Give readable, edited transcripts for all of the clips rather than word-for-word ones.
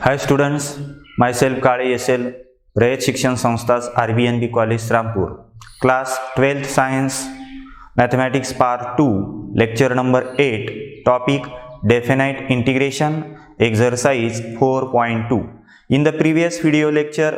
Hi students, myself Kale SL, Rayat शिक्षण संस्थास RBNB college Rampur, class 12th Science, Mathematics Part 2, Lecture number 8, Topic Definite Integration, Exercise 4.2. In the previous video lecture,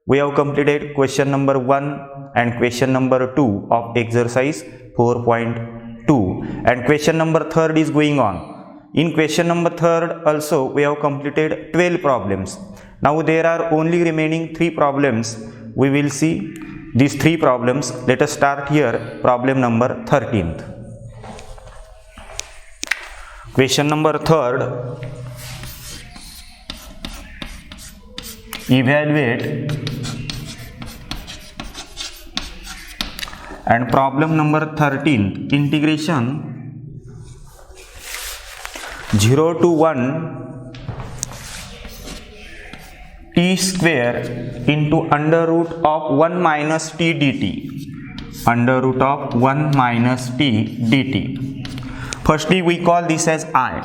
we have completed question number 1 and question number 2 of exercise 4.2 and question number 3 is going on. In question number 3 also we have completed 12 problems. Now there are only remaining 3 problems. We will see these 3 problems. Let us start here problem number 13th. Question number 3, evaluate, and problem number 13, integration 0 to 1 t square into under root of 1 minus t dt. Under root of 1 minus t dt. Firstly, we call this as I.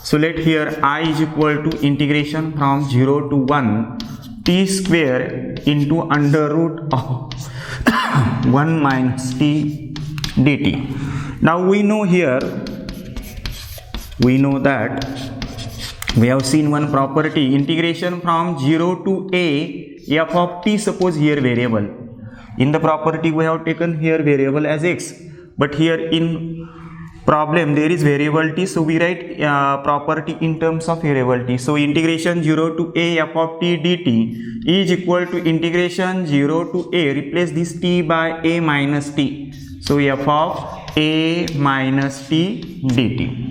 So let here I is equal to integration from 0 to 1 t square into under root of 1 minus t dt. Now we know here, we know that we have seen one property, integration from 0 to a f of t, suppose here variable. In the property we have taken here variable as x, but here in problem there is variable t, so we write property in terms of variable t. So integration 0 to a f of t dt is equal to integration 0 to a, replace this t by a minus t, so f of a minus t dt.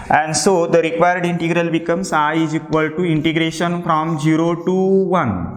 And so the required integral becomes I is equal to integration from 0 to 1.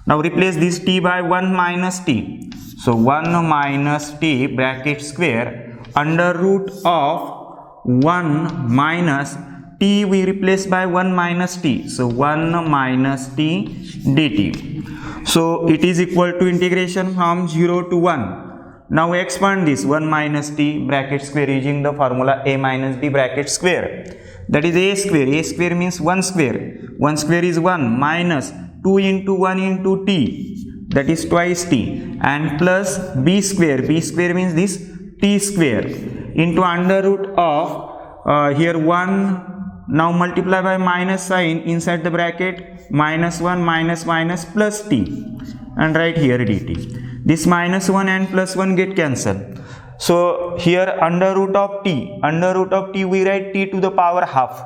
Now replace this t by 1 minus t. So 1 minus t bracket square under root of 1 minus t we replace by 1 minus t. So 1 minus t dt. So it is equal to integration from 0 to 1. Now expand this 1 minus t bracket square using the formula a minus b bracket square. That is a square. A square means 1 square. 1 square is 1 minus 2 into 1 into t, that is twice t, and plus b square. B square means this t square into under root of here 1. Now multiply by minus sign inside the bracket, minus 1 minus minus plus t, and write here dt. This minus 1 and plus 1 get cancelled. So here under root of t we write t to the power half.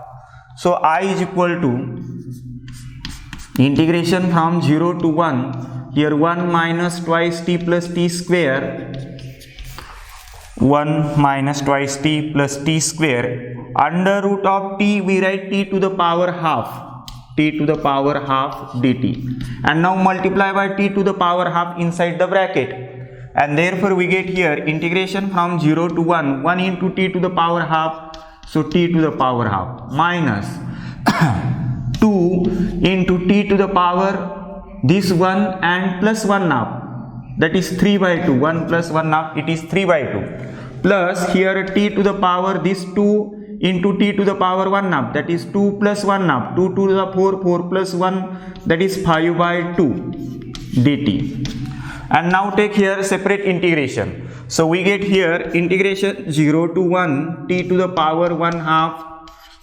So I is equal to integration from 0 to 1, here 1 minus twice t plus t square, 1 minus twice t plus t square, under root of t we write t to the power half, t to the power half dt, and now multiply by t to the power half inside the bracket, and therefore we get here integration from 0 to 1, 1 into t to the power half, so t to the power half, minus 2 into t to the power this 1 and plus 1 half, that is 3 by 2, 1 plus 1 half, it is 3 by 2, plus here t to the power this 2 into t to the power 1 half, that is 2 plus 1 half, 2 to the 4, 4 plus 1, that is 5 by 2 dt. And now take here separate integration. So we get here integration 0 to 1 t to the power 1 half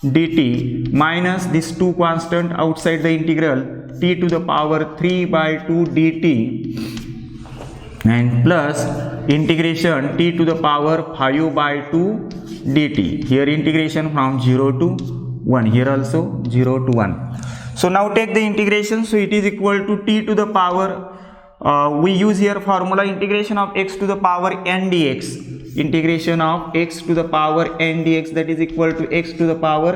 dt minus this 2 constant outside the integral t to the power 3 by 2 dt, and plus integration t to the power 5 by 2 dt. Here integration from 0 to 1, here also 0 to 1. So now take the integration, so it is equal to t to the power, we use here formula integration of x to the power n dx, integration of x to the power n dx, that is equal to x to the power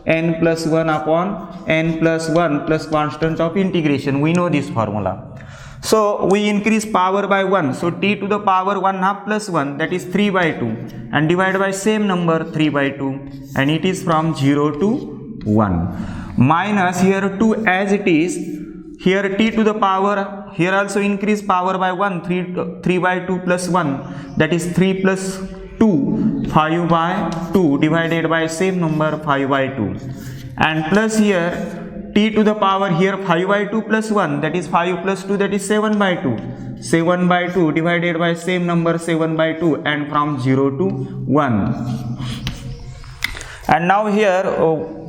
n plus 1 upon n plus 1 plus constant of integration. We know this formula. So we increase power by 1, so t to the power 1 half plus 1, that is 3 by 2, and divide by same number 3 by 2, and it is from 0 to 1, minus here 2 as it is, here t to the power, here also increase power by 1, 3 by 2 plus 1, that is 3 plus 2, 5 by 2 divided by same number 5 by 2, and plus here t t to the power here 5 by 2 plus 1, that is 5 plus 2, that is 7 by 2. 7 by 2 divided by same number 7 by 2, and from 0 to 1. And now here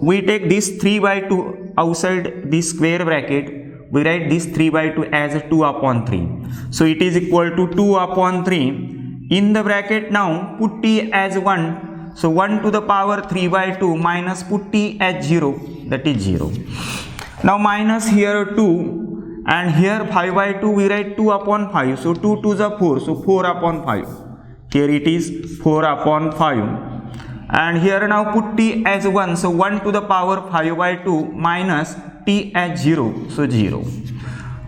we take this 3 by 2 outside this square bracket. We write this 3 by 2 as 2 upon 3. So it is equal to 2 upon 3. In the bracket now put t as 1. So 1 to the power 3 by 2 minus put t as 0, that is 0. Now minus here 2, and here 5 by 2 we write 2 upon 5. So 2 to the 4, so 4 upon 5. Here it is 4 upon 5. And here now put t as 1. So 1 to the power 5 by 2 minus t as 0, so 0.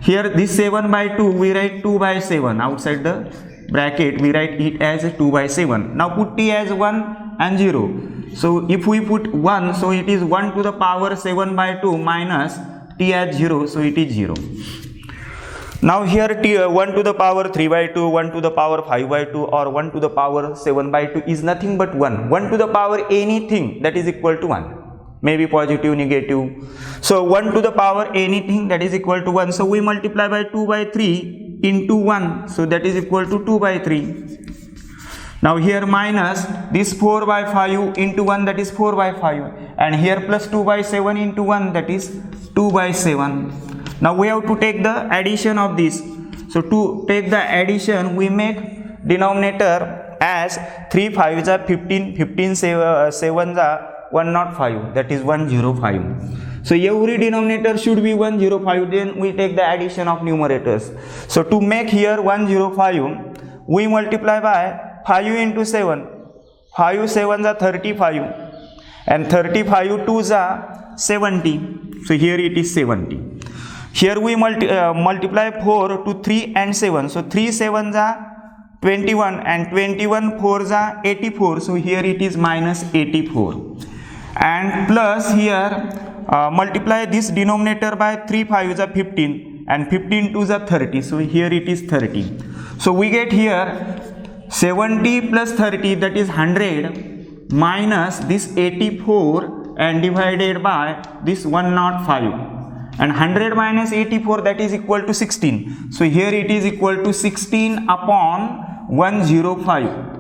Here this 7 by 2 we write 2 by 7. Outside the bracket we write it as 2 by 7. Now put t as 1 and 0. So if we put 1, so it is 1 to the power 7 by 2 minus t as 0, so it is 0. Now here t 1 to the power 3 by 2, 1 to the power 5 by 2, or 1 to the power 7 by 2 is nothing but 1. 1 to the power anything that is equal to 1. Maybe positive, negative. So 1 to the power anything that is equal to 1. So we multiply by 2 by 3 into 1. So that is equal to 2 by 3. Now here minus this 4 by 5 into 1, that is 4 by 5. And here plus 2 by 7 into 1, that is 2 by 7. Now we have to take the addition of this. So to take the addition, we make denominator as 3 5s are 15, 15 7s are 105, that is 105. So every denominator should be 105, then we take the addition of numerators. So to make here 105, we multiply by 5 into 7. 5 7s are 35, and 35 2s are 70. So here it is 70. Here we multiply 4 to 3 and 7. So 3 7s are 21, and 21 4s are 84. So here it is minus 84. And plus here multiply this denominator by 3 5s are 15, and 15 2s are 30. So here it is 30. So we get here 70 plus 30, that is 100, minus this 84 and divided by this 105. And 100 minus 84, that is equal to 16. So here it is equal to 16 upon 105.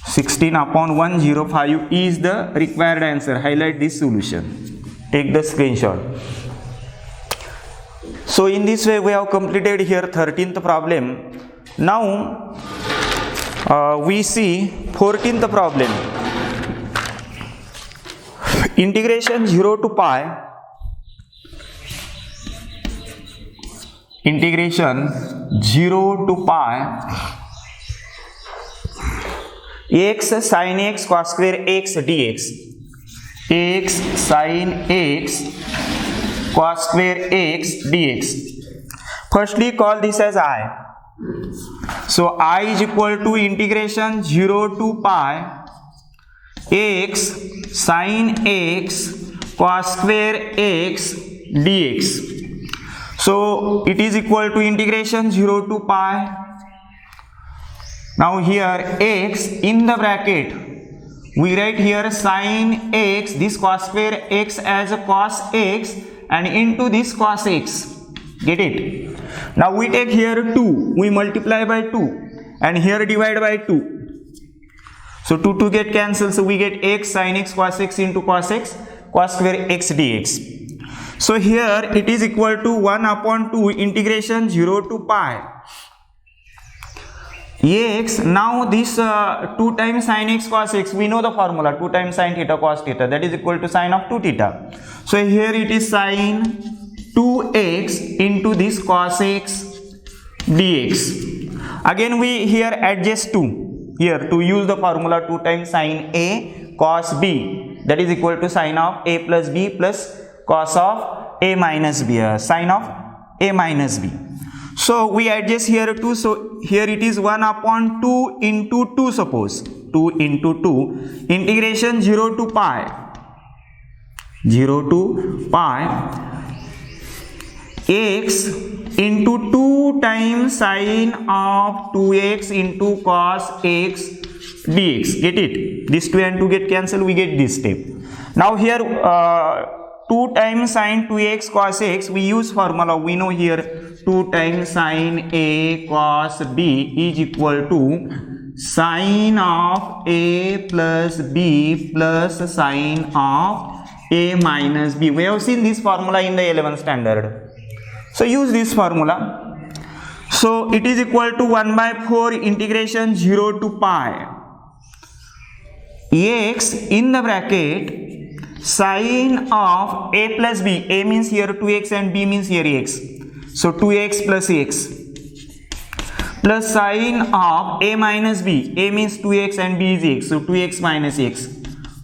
16 upon 105 is the required answer. Highlight this solution. Take the screenshot. So in this way we have completed here 13th problem. Now we see 14th problem. Integration 0 to pi. Integration 0 to pi x sin x cos square x dx. X sin x cos square x dx. Firstly call this as I. So I is equal to integration 0 to pi x sin x cos square x dx. So it is equal to integration 0 to pi. Now here x in the bracket, we write here sin x, this cos square x as a cos x, and into this cos x. Get it? Now we take here 2, we multiply by 2, and here divide by 2. So 2 get cancelled, so we get x sin x cos x into cos x cos square x dx. So here it is equal to 1 upon 2 integration 0 to pi x. Now this 2 times sin x cos x, we know the formula, 2 times sin theta cos theta, that is equal to sin of 2 theta. So here it is sin 2x into this cos x dx. Again we here adjust 2 here to use the formula 2 times sin a cos b, that is equal to sin of a plus b plus cos of a minus b, sin of a minus b. So we adjust here 2, so here it is 1 upon 2 into 2, suppose 2 into 2 integration 0 to pi x into 2 times sin of 2x into cos x dx. Get it? This 2 and 2 get cancelled, we get this step. Now here 2 times sine 2x cos x, we use formula. We know here 2 times sine a cos b is equal to sine of a plus b plus sine of a minus b. We have seen this formula in the 11th standard. So use this formula. So it is equal to 1 by 4 integration 0 to pi x in the bracket sine of a plus b. A means here 2x and b means here x. So 2x plus x plus sine of a minus b. A means 2x and b is x. So 2x minus x.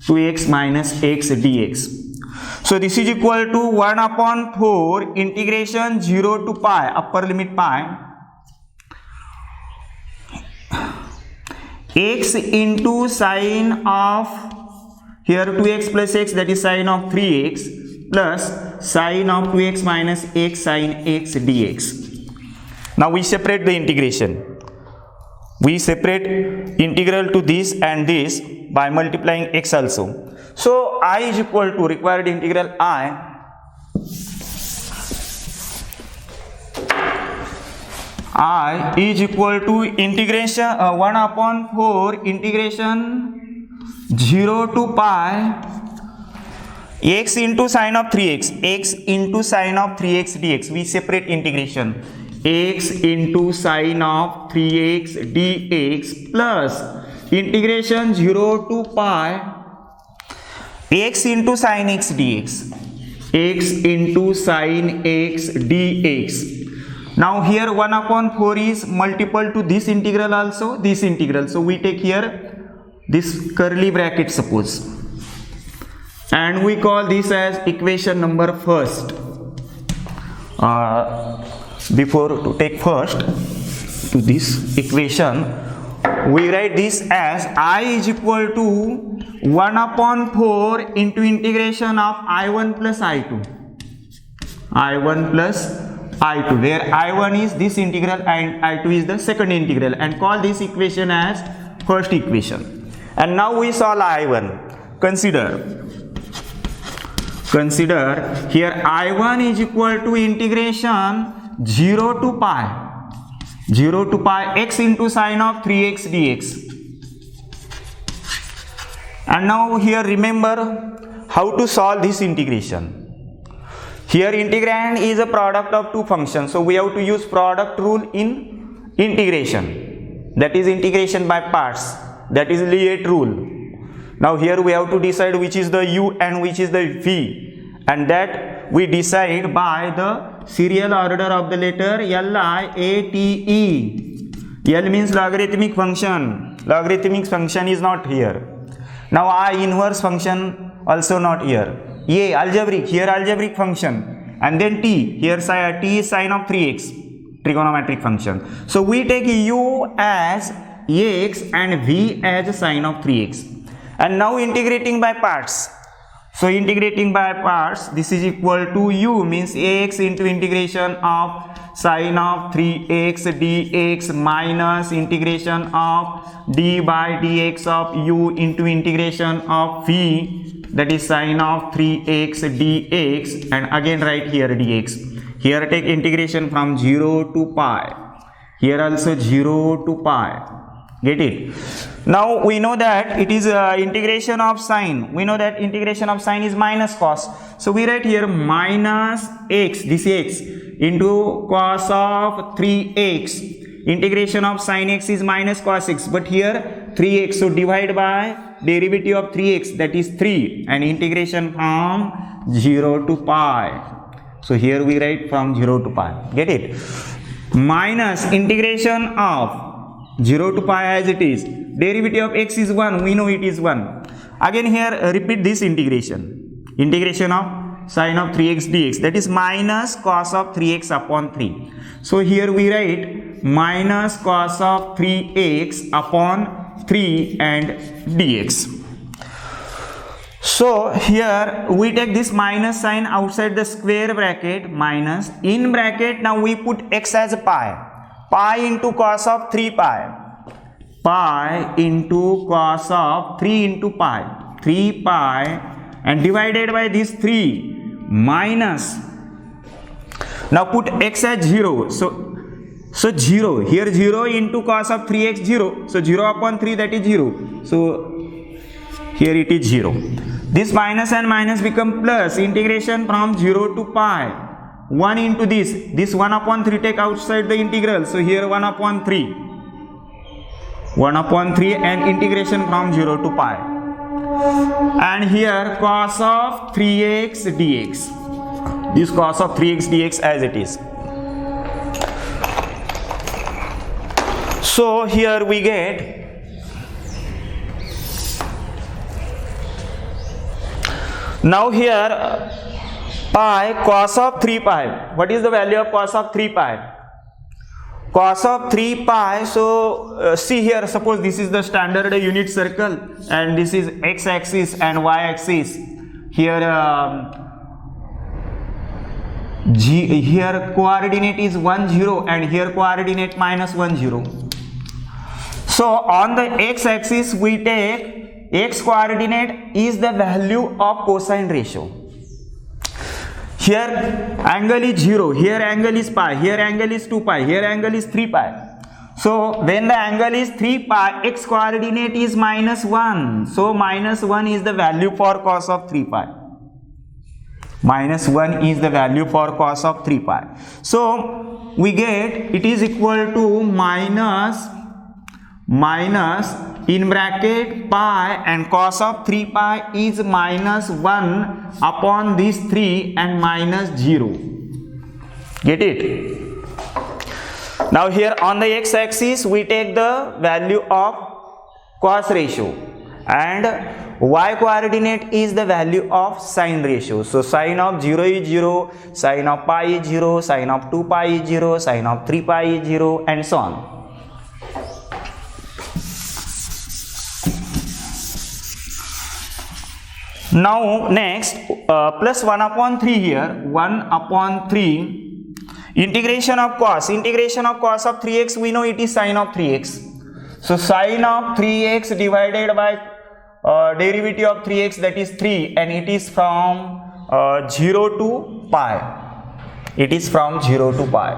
2x minus x dx. So this is equal to 1 upon 4 integration 0 to pi, upper limit pi, x into sine of here 2x plus x, that is sine of 3x, plus sine of 2x minus x sine x dx. Now we separate the integration. We separate integral to this and this by multiplying x also. So I is equal to required integral I is equal to integration 1 upon 4 integration 0 to pi x into sine of 3x, x into sine of 3x dx. We separate integration x into sine of 3x dx plus integration 0 to pi x into sine x dx, x into sine x dx. Now here 1 upon 4 is multiple to this integral also, this integral. So we take here this curly bracket suppose, and we call this as equation number first. Before to take first to this equation, we write this as I is equal to 1 upon 4 into integration of I1 plus I2. I1 plus I2, where I1 is this integral and I2 is the second integral, and call this equation as first equation. And now we solve I1. Consider here I1 is equal to integration 0 to pi x into sine of 3x dx. And now here remember how to solve this integration. Here integrand is a product of two functions, so we have to use product rule in integration, that is integration by parts, that is Lie rule. Now here we have to decide which is the u and which is the v, and that we decide by the serial order of the letter L, I, A, T, E. L means logarithmic function. Logarithmic function is not here. Now I, inverse function, also not here. A, algebraic, here algebraic function, and then T, here T is sine of 3x, trigonometric function. So we take u as x and v as sine of 3x. And now integrating by parts. So integrating by parts, this is equal to u means ax into integration of sine of 3x dx minus integration of d by dx of u into integration of v, that is sine of 3x dx, and again write here dx. Here take integration from 0 to pi. Here also 0 to pi. Get it? Now we know that it is integration of sine. We know that integration of sine is minus cos. So we write here minus x, this x, into cos of 3x. Integration of sine x is minus cos x, but here 3x. So divide by derivative of 3x, that is 3, and integration from 0 to pi. So here we write from 0 to pi. Get it? Minus integration of 0 to pi as it is. Derivative of x is 1. We know it is 1. Again here repeat this integration. Integration of sine of 3x dx, that is minus cos of 3x upon 3. So here we write minus cos of 3x upon 3 and dx. So here we take this minus sign outside the square bracket, minus, in bracket now we put x as pi. Pi into cos of 3 pi. Pi into cos of 3 into pi. 3 pi and divided by this 3. minus, now put x as 0, so 0, here 0 into cos of 3x 0, so 0 upon 3, that is 0, so here it is 0. This minus and minus become plus, integration from 0 to pi, 1 into this 1 upon 3 take outside the integral, so here 1 upon 3 and integration from 0 to pi, and here cos of 3x dx, this cos of 3x dx as it is. So here we get now here pi cos of 3 pi. What is the value of cos of 3 pi? Cos of 3 pi, so see here, suppose this is the standard unit circle and this is x axis and y axis. Here here coordinate is 1 0 and here coordinate minus 1 0. So on the x axis we take x coordinate is the value of cosine ratio. Here angle is 0, here angle is pi, here angle is 2 pi, here angle is 3 pi. So when the angle is 3 pi, x coordinate is minus 1. So minus 1 is the value for cos of 3 pi. Minus 1 is the value for cos of 3 pi. So we get it is equal to minus in bracket pi, and cos of 3 pi is minus 1 upon this 3 and minus 0. Get it? Now here on the x axis we take the value of cos ratio and y coordinate is the value of sine ratio. So sine of 0 is 0, sine of pi is 0, sine of 2 pi is 0, sine of 3 pi is 0, and so on. Now next plus 1 upon 3 here, 1 upon 3 integration of cos of 3x, we know it is sine of 3x. So sine of 3x divided by derivative of 3x, that is 3, and it is from 0 to pi. It is from 0 to pi.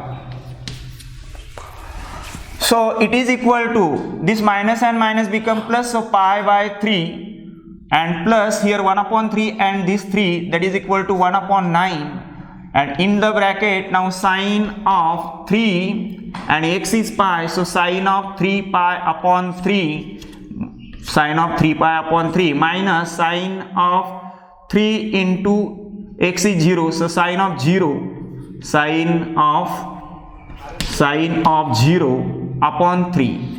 So it is equal to, this minus and minus become plus, so pi by 3 and plus here 1 upon 3 and this 3, that is equal to 1 upon 9, and in the bracket now sine of 3 and x is pi, so sine of 3 pi upon 3, sine of 3 pi upon 3 minus sine of 3 into x is 0, so sine of 0, sine of 0 upon 3.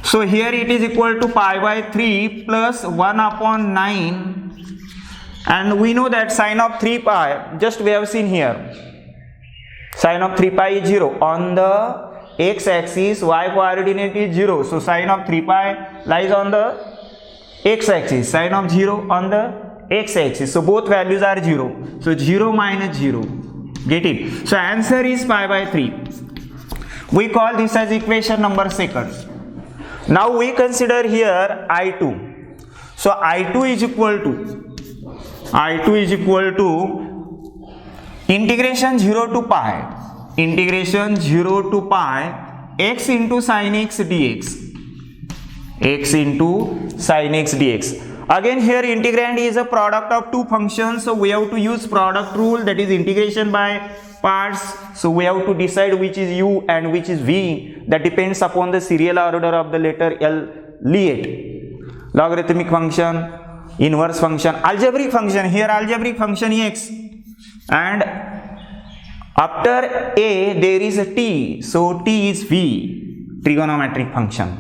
So here it is equal to pi by 3 plus 1 upon 9, and we know that sine of 3 pi, just we have seen here, sine of 3 pi is 0. On the x axis y coordinate is 0, so sine of 3 pi lies on the x axis, sine of 0 on the x axis, so both values are 0, so 0 minus 0. Get it? So answer is pi by 3. We call this as equation number 2. Now we consider here I2. So I2 is equal to integration 0 to pi x into sin x dx, Again here integrand is a product of two functions, so we have to use product rule, that is integration by parts. So we have to decide which is u and which is v. That depends upon the serial order of the letter L. Liet. Logarithmic function, inverse function, algebraic function. Here algebraic function x, and after a there is a t, so t is v, trigonometric function.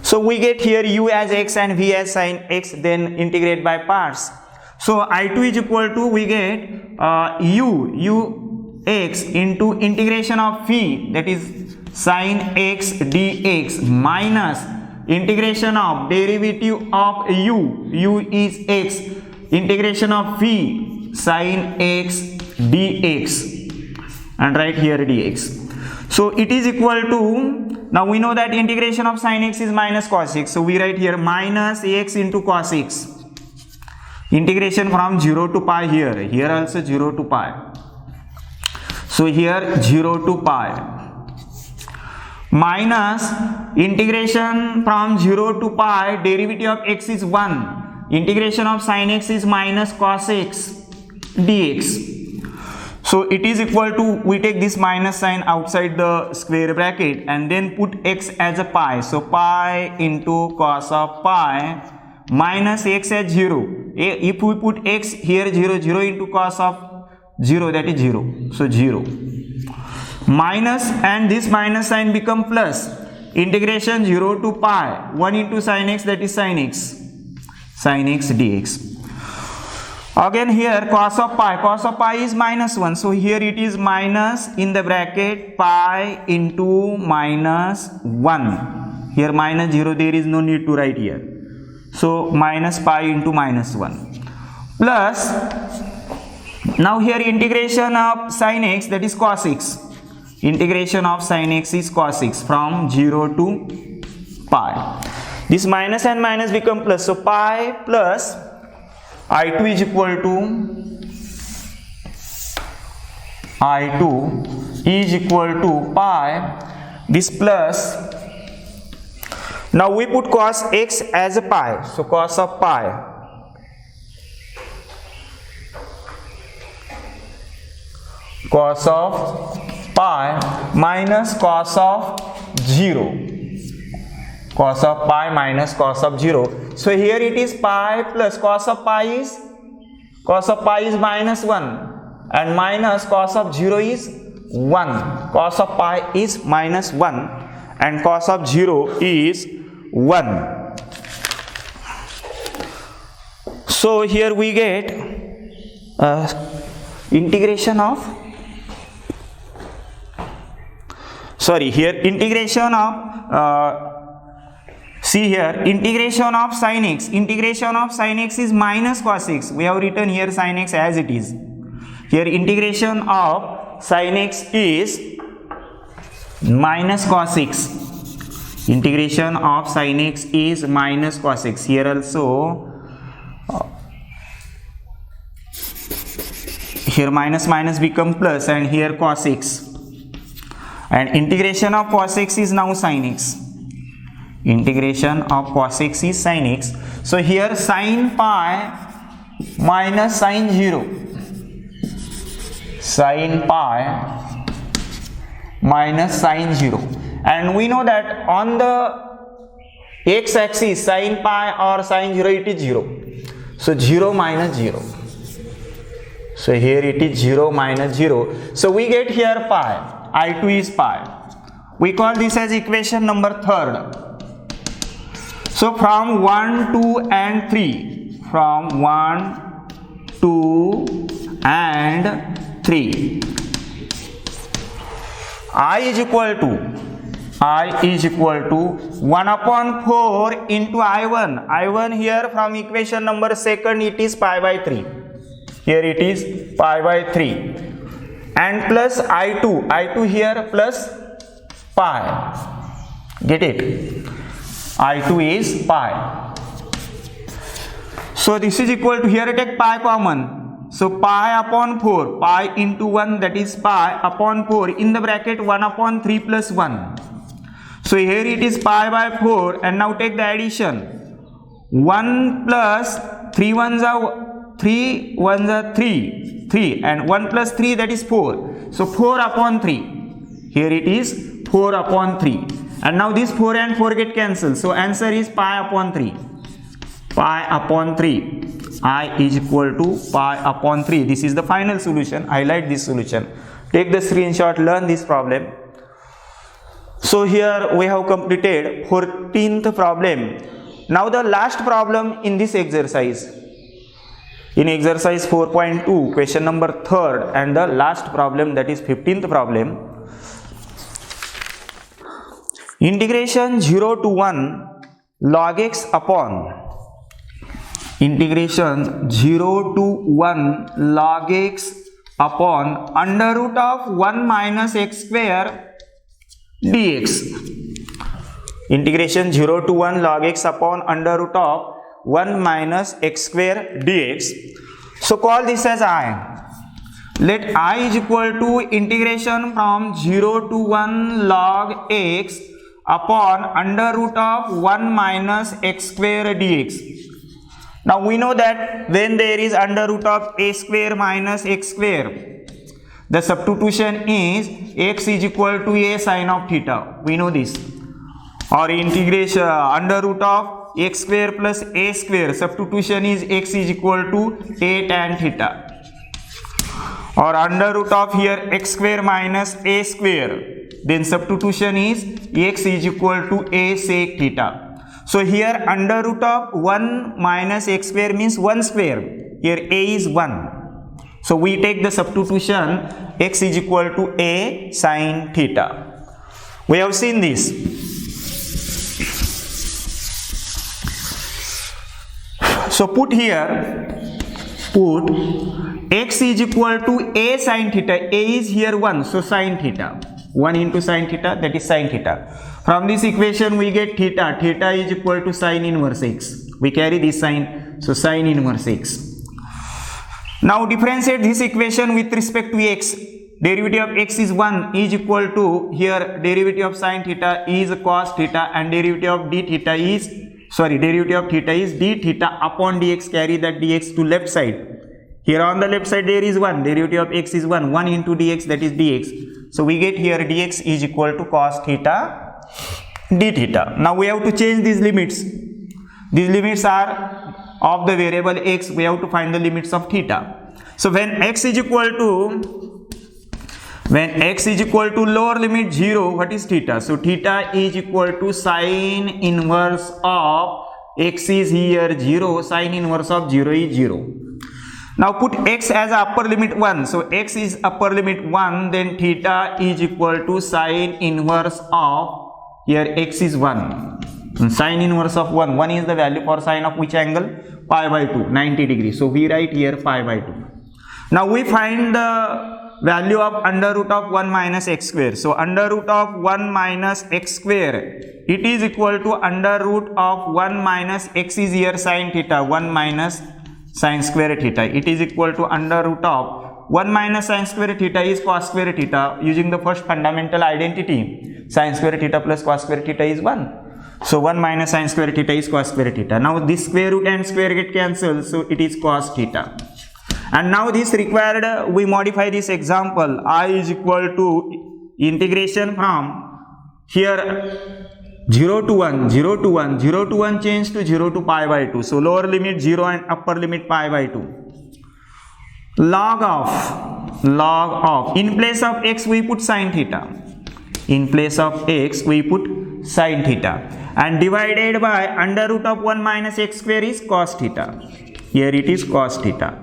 So we get here u as x and v as sin x, then integrate by parts. So I2 is equal to, we get u x into integration of v, that is sin x dx, minus integration of derivative of u is x, integration of v sin x dx, and right here dx. So it is equal to, now we know that integration of sin x is minus cos x, so we write here minus x into cos x. Integration from 0 to pi here also 0 to pi. So here 0 to pi minus integration from 0 to pi, derivative of x is 1, integration of sin x is minus cos x dx. So it is equal to, we take this minus sign outside the square bracket and then put x as a pi. So pi into cos of pi minus x as 0. If we put x here 0, 0 into cos of 0, that is 0. So 0. Minus, and this minus sign become plus. Integration 0 to pi, 1 into sin x, that is sin x dx. Again here cos of pi is minus 1. So here it is minus in the bracket pi into minus 1. Here minus 0, there is no need to write here. So minus pi into minus 1. Plus, now here integration of sin x, that is cos x. Integration of sin x is cos x from 0 to pi. This minus and minus become plus. So pi plus I2 is equal to pi, this plus, now we put cos x as a pi, so cos of pi minus cos of 0. Cos of pi minus cos of 0. So here it is pi plus cos of pi is minus 1 and minus cos of 0 is 1. Cos of pi is minus 1 and cos of 0 is 1. So here we get integration of see here, integration of sin x is minus cos x. We have written here sin x as it is. Here integration of sin x is minus cos x. Integration of sin x is minus cos x. Here also, here minus minus become plus and here cos x. And integration of cos x is now sin x. Integration of cos x is sin x. So here sin pi minus sin 0. Sin pi minus sin 0. And we know that on the x axis sin pi or sin 0 it is 0. So 0 minus 0. So here it is 0 minus 0. So we get here pi. I2 is pi. We call this as equation number 3rd. So from 1, 2 and 3, from 1, 2 and 3, I is equal to 1 upon 4 into I1. I1 here from equation number 2nd it is pi by 3. Here it is pi by 3. And plus I2. I2 here plus pi. Get it? I2 is pi. So this is equal to, here I take pi common. So pi upon 4, pi into 1, that is pi upon 4 in the bracket 1 upon 3 plus 1. So here it is pi by 4 and now take the addition. 1 plus 3 ones are 3 ones are 3 and 1 plus 3, that is 4. So 4 upon 3. Here it is 4 upon 3. And now this 4 and 4 get cancelled. So answer is pi upon 3. Pi upon 3. I is equal to pi upon 3. This is the final solution. Highlight this solution. Take the screenshot, learn this problem. So here we have completed 14th problem. Now the last problem in this exercise. In exercise 4.2, question number 3rd and the last problem, that is 15th problem. Integration 0 to 1 log x upon integration 0 to 1 log x upon under root of 1 minus x square dx. Integration 0 to 1 log x upon under root of 1 minus x square dx. So call this as I. Let I is equal to integration from 0 to 1 log x upon under root of 1 minus x square dx. Now we know that when there is under root of a square minus x square, the substitution is x is equal to a sine of theta. We know this. Or integration under root of x square plus a square, substitution is x is equal to a tan theta. Or under root of here x square minus a square, then substitution is x is equal to a sec theta. So here under root of 1 minus x square means 1 square. Here a is 1. So we take the substitution x is equal to a sine theta. We have seen this. So put x is equal to a sine theta. A is here 1, so sine theta. 1 into sine theta, that is sine theta. From this equation we get theta. Theta is equal to sine inverse x. We carry this sign, so sine inverse x. Now differentiate this equation with respect to x. Derivative of x is 1 is equal to, here derivative of sine theta is cos theta, and derivative of d theta is, derivative of theta is d theta upon dx. Carry that dx to left side. Here on the left side there is 1, derivative of x is 1, 1 into dx, that is dx. So we get here dx is equal to cos theta d theta. Now we have to change these limits. These limits are of the variable x. We have to find the limits of theta. So when x is equal to lower limit 0, what is theta? So theta is equal to sine inverse of x is here 0, sine inverse of 0 is 0. Now put x as upper limit 1. So x is upper limit 1, then theta is equal to sine inverse of, here x is 1. Sine inverse of 1. 1 is the value for sine of which angle? Pi by 2, 90 degrees. So we write here pi by 2. Now we find the value of under root of 1 minus x square. So under root of 1 minus x square, it is equal to under root of 1 minus x is here sine theta, 1 minus sine square theta. It is equal to under root of 1 minus sine square theta is cos square theta. Using the first fundamental identity, sine square theta plus cos square theta is 1. So 1 minus sine square theta is cos square theta. Now this square root and square get cancelled, so it is cos theta. And now this required, we modify this example. I is equal to integration from here 0 to 1, 0 to 1, 0 to 1 change to 0 to pi by 2. So lower limit 0 and upper limit pi by 2. Log of, in place of x we put sine theta. In place of x we put sine theta. And divided by under root of 1 minus x square is cos theta. Here it is cos theta.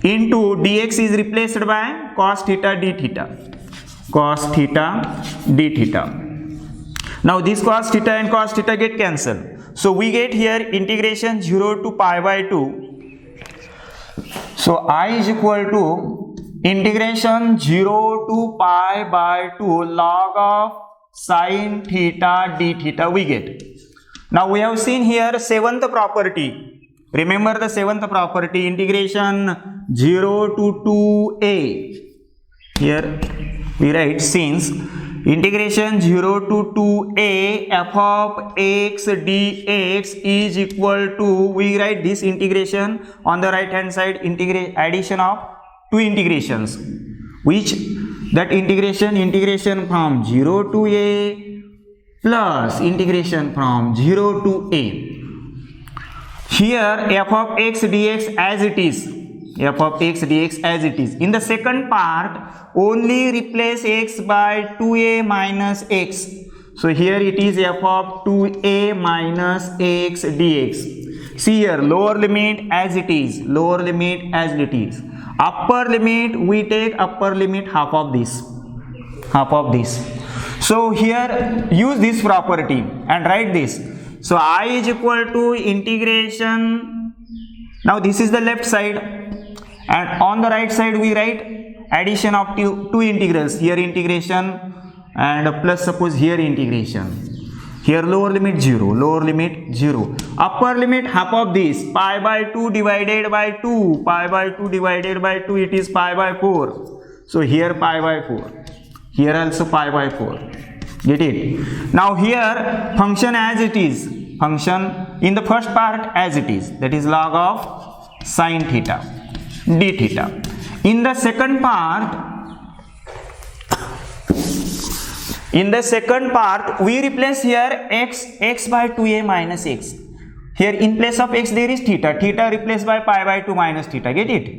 Into dx is replaced by cos theta d theta. Cos theta d theta. Now this cos theta and cos theta get cancelled. So we get here integration 0 to pi by 2. So I is equal to integration 0 to pi by 2 log of sine theta d theta we get. Now we have seen here seventh property. Remember the seventh property, integration 0 to 2a. Here we write since integration 0 to 2a f of x dx is equal to, we write this integration on the right hand side, addition of two integrations, which that integration from 0 to a plus integration from 0 to a. Here f of x dx as it is, f of x dx as it is. In the second part, only replace x by 2a minus x. So here it is f of 2a minus x dx. See here, lower limit as it is, lower limit as it is. Upper limit, we take upper limit half of this. So here use this property and write this. So I is equal to integration, now this is the left side, and on the right side we write addition of two integrals, here integration and plus suppose here integration. Here lower limit 0, lower limit 0. Upper limit half of this, pi by 2 divided by 2, pi by 2 divided by 2, it is pi by 4. So here pi by 4, here also pi by 4. Get it? Now here function as it is, function in the first part as it is, that is log of sin theta d theta. In the second part, we replace here x by 2a minus x. Here in place of x there is theta. Theta replaced by pi by 2 minus theta. Get it?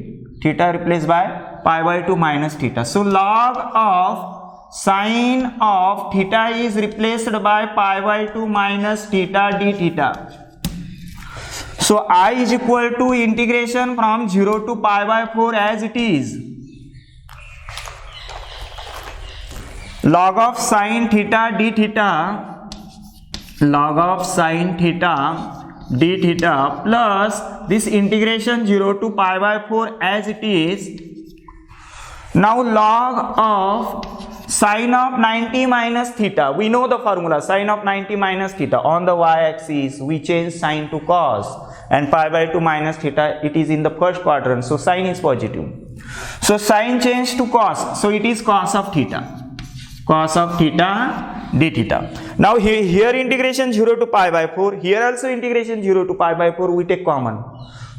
Theta replaced by pi by 2 minus theta. So log of sine of theta is replaced by pi by 2 minus theta d theta. So I is equal to integration from 0 to pi by 4 as it is. Log of sin theta d theta, log of sin theta d theta plus this integration 0 to pi by 4 as it is. Now log of sin of 90 minus theta, we know the formula, sin of 90 minus theta. On the y-axis we change sin to cos, and pi by 2 minus theta, it is in the first quadrant, so sin is positive. So sin changed to cos, so it is cos of theta, cos of theta d theta. Now here integration 0 to pi by 4, here also integration 0 to pi by 4, we take common.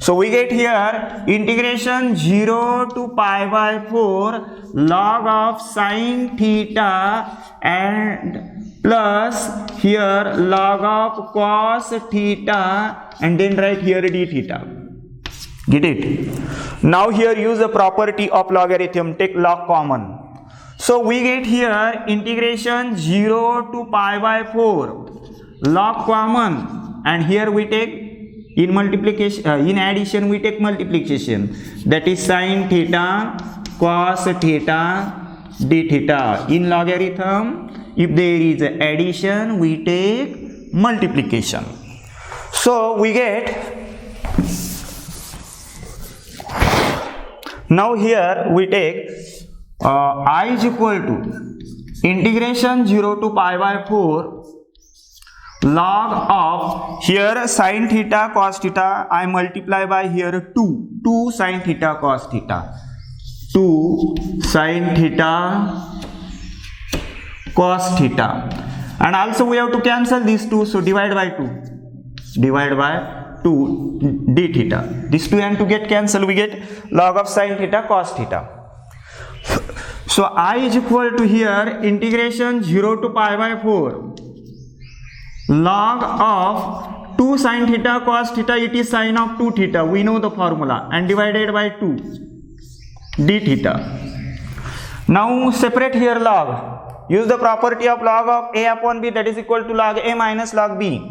So we get here integration 0 to pi by 4 log of sin theta and plus here log of cos theta, and then write here d theta. Get it? Now here use the property of logarithm, take log common. So we get here integration 0 to pi by 4 log common, and here we take in multiplication, in addition we take multiplication, that is sin theta cos theta d theta. In logarithm, if there is addition, we take multiplication. So we get, now here we take I is equal to integration 0 to pi by 4 log of, here sin theta cos theta, I multiply by here 2 sin theta cos theta, 2 sin theta cos theta, and also we have to cancel these 2, so divide by 2 d theta. This 2 and 2 get cancelled, we get log of sin theta cos theta. So I is equal to here integration 0 to pi by 4 log of 2 sin theta cos theta, it is sin of 2 theta, we know the formula, and divided by 2 d theta. Now separate here log, use the property of log of a upon b, that is equal to log a minus log b.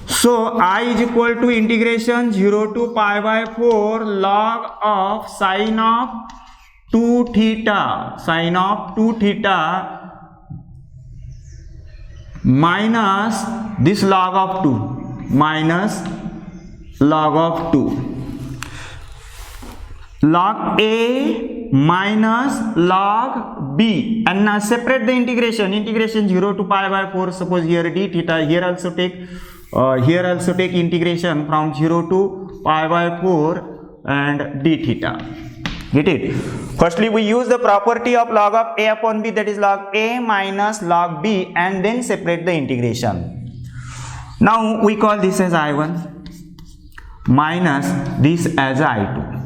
So I is equal to integration 0 to pi by 4 log of sin of 2 theta, sin of 2 theta minus this log of 2, minus log of 2, log a minus log b, and now separate the integration 0 to pi by 4, suppose here d theta, here also take integration from 0 to pi by 4 and d theta. Get it? Firstly we use the property of log of a upon b, that is log a minus log b, and then separate the integration. Now we call this as I1 minus this as I2.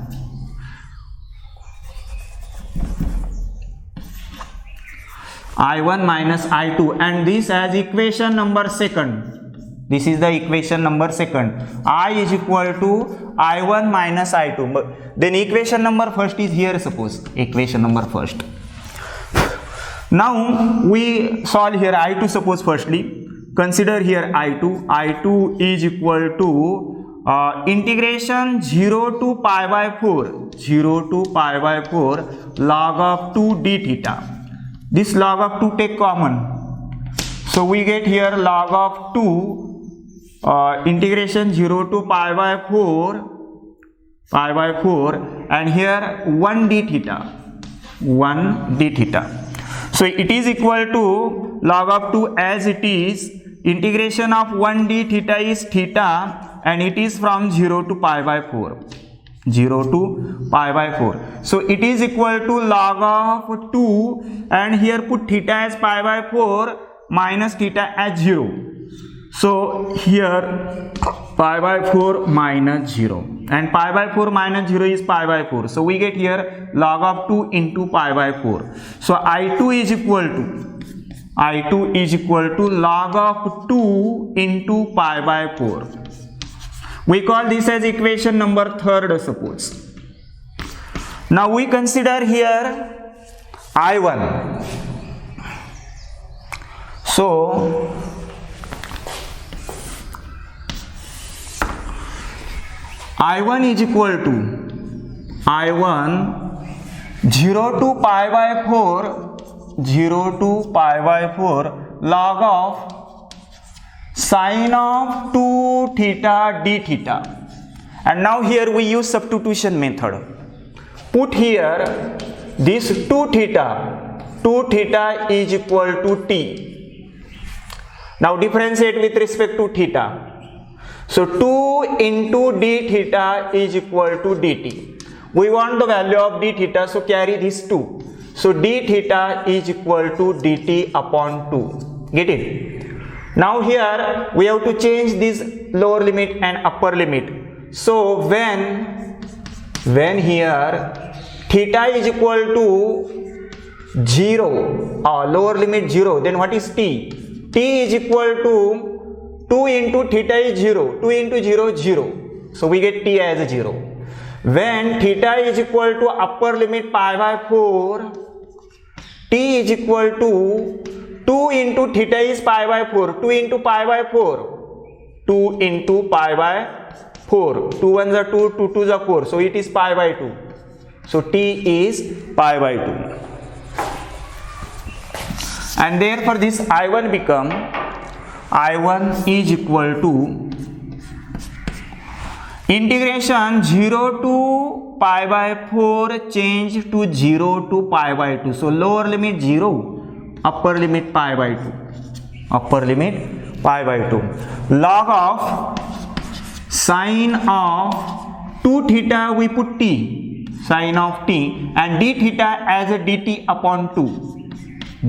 I1 minus I2, and this as equation number second. This is the equation number second. I is equal to I1 minus I2. Then equation number first is here, suppose equation number first. Now we solve here I2, suppose firstly consider here I2 is equal to integration 0 to pi by 4 log of 2 d theta. This log of 2 take common, so we get here log of 2 integration 0 to pi by 4 and here 1 d theta. So it is equal to log of 2 as it is integration of 1 d theta is theta, and it is from 0 to pi by 4. 0 to pi by 4. So it is equal to log of 2, and here put theta as pi by 4 minus theta as 0. So here pi by 4 minus 0, and pi by 4 minus 0 is pi by 4. So we get here log of 2 into pi by 4. So I2 is equal to log of 2 into pi by 4. We call this as equation number 3rd, suppose. Now we consider here I1. So I1 is equal to I1 0 to pi by 4, 0 to pi by 4 log of sine of 2 theta d theta. And now here we use substitution method. Put here this 2 theta is equal to t. Now differentiate with respect to theta. So 2 into d theta is equal to dt. We want the value of d theta, so carry this 2. So d theta is equal to dt upon 2. Get it? Now here we have to change this lower limit and upper limit. So when here theta is equal to 0, lower limit 0, then what is t? T is equal to 2 into theta is 0, 2 into 0 0. So we get t as 0. When theta is equal to upper limit pi by 4, t is equal to 2 into theta is pi by 4, 2 into pi by 4, 2 into pi by 4, 2 1s are 2, 2 2s are 4, so it is pi by 2. So t is pi by 2. And therefore this I1 become I1 is equal to integration 0 to pi by 4 change to 0 to pi by 2. So lower limit 0, upper limit pi by 2. Upper limit pi by 2. Log of sine of 2 theta we put t, sine of t, and d theta as a dt upon 2.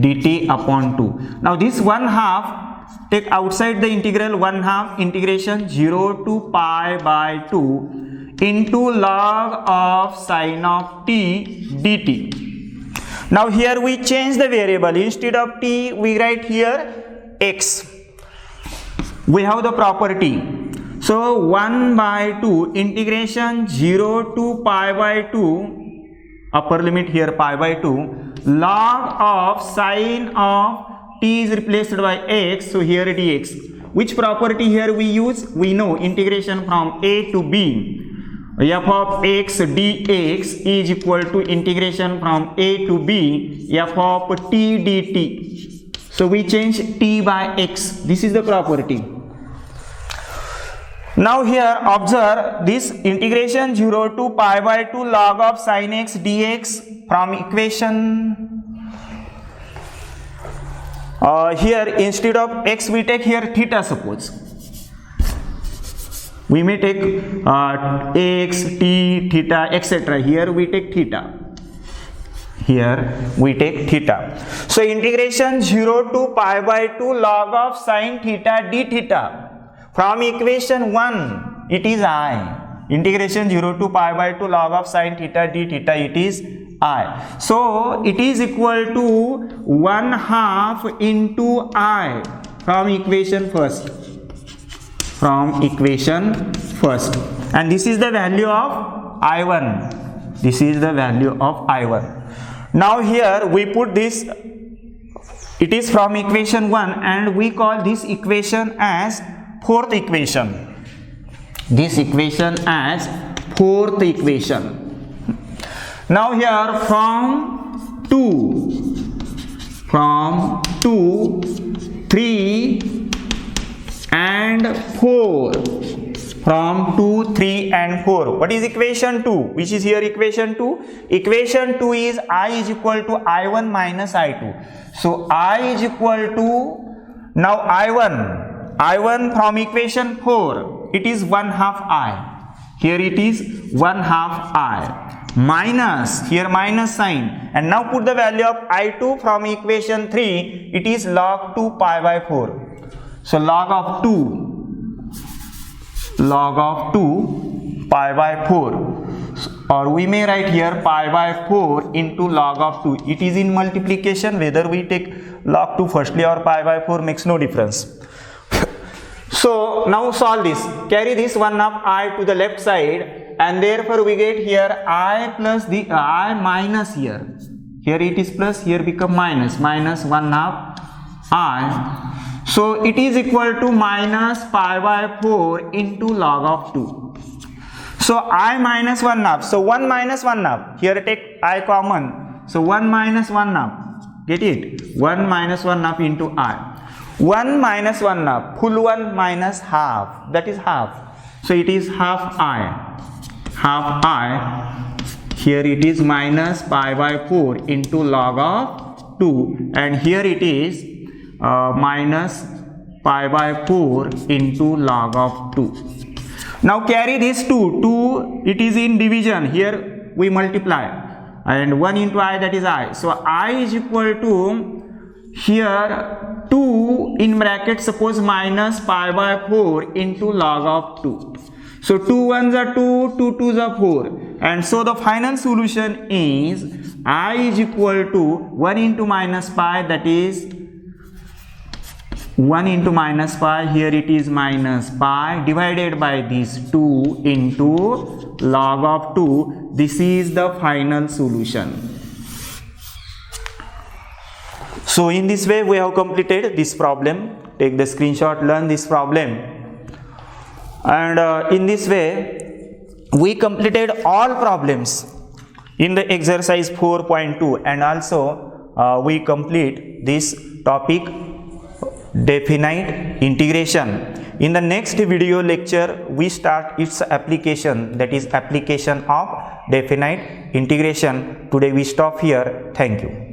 dt upon 2. Now this 1/2 take outside the integral, 1/2 integration 0 to pi by 2 into log of sine of t dt. Now here we change the variable. Instead of t we write here x. We have the property. So 1/2 integration 0 to pi by 2, upper limit here pi by 2, log of sine of t is replaced by x, so here dx. Which property here we use? We know integration from a to b, f of x dx is equal to integration from a to b f of t dt. So we change t by x. This is the property. Now here observe this integration 0 to pi by 2 log of sine x dx from equation. Here instead of x we take here theta, suppose. We may take x, t, theta, etc. Here we take theta. Here we take theta. So integration 0 to pi by 2 log of sine theta d theta. From equation 1 it is I. Integration 0 to pi by 2 log of sine theta d theta, it is I. So it is equal to 1/2 into I from equation first. From equation first. And this is the value of I1. This is the value of I1. Now here we put this, it is from equation 1, and we call this equation as 4th equation. This equation as 4th equation. Now here from 2, 3 and 4. From 2, 3 and 4. What is equation 2? Which is here equation 2? Equation 2 is I is equal to I1 minus I2. So I is equal to, now I1 I1 from equation 4, it is 1/2 I. Here it is 1/2 I. Minus, here minus sign. And now put the value of I2 from equation 3, it is log 2 pi by 4. So log of 2 pi by 4. Or we may write here pi by 4 into log of 2. It is in multiplication, whether we take log 2 firstly or pi by 4 makes no difference. So now solve this. Carry this 1/2 I to the left side, and therefore we get here I plus the I minus here. Here it is plus, here become minus 1/2 I. So it is equal to minus pi by 4 into log of 2. So I minus 1/2. So 1 minus 1/2. Here take I common. So 1 minus 1/2. Get it? 1 minus 1/2 into I. 1 minus 1/2. Full 1 minus half. That is half. So it is half I. Half I. Here it is minus pi by 4 into log of 2. And here it is minus pi by 4 into log of 2. Now carry this 2. 2, it is in division. Here we multiply. And 1 into I, that is I. So I is equal to, here 2 in bracket, suppose minus pi by 4 into log of 2. So 2 1s are 2, 2 2s are 4. And so the final solution is I is equal to 1 into minus pi, that is 1 into minus pi, here it is minus pi, divided by this 2 into log of 2. This is the final solution. So in this way we have completed this problem. Take the screenshot, learn this problem. And in this way we completed all problems in the exercise 4.2, and also we complete this topic definite integration. In the next video lecture we start its application, that is application of definite integration. Today we stop here. Thank you.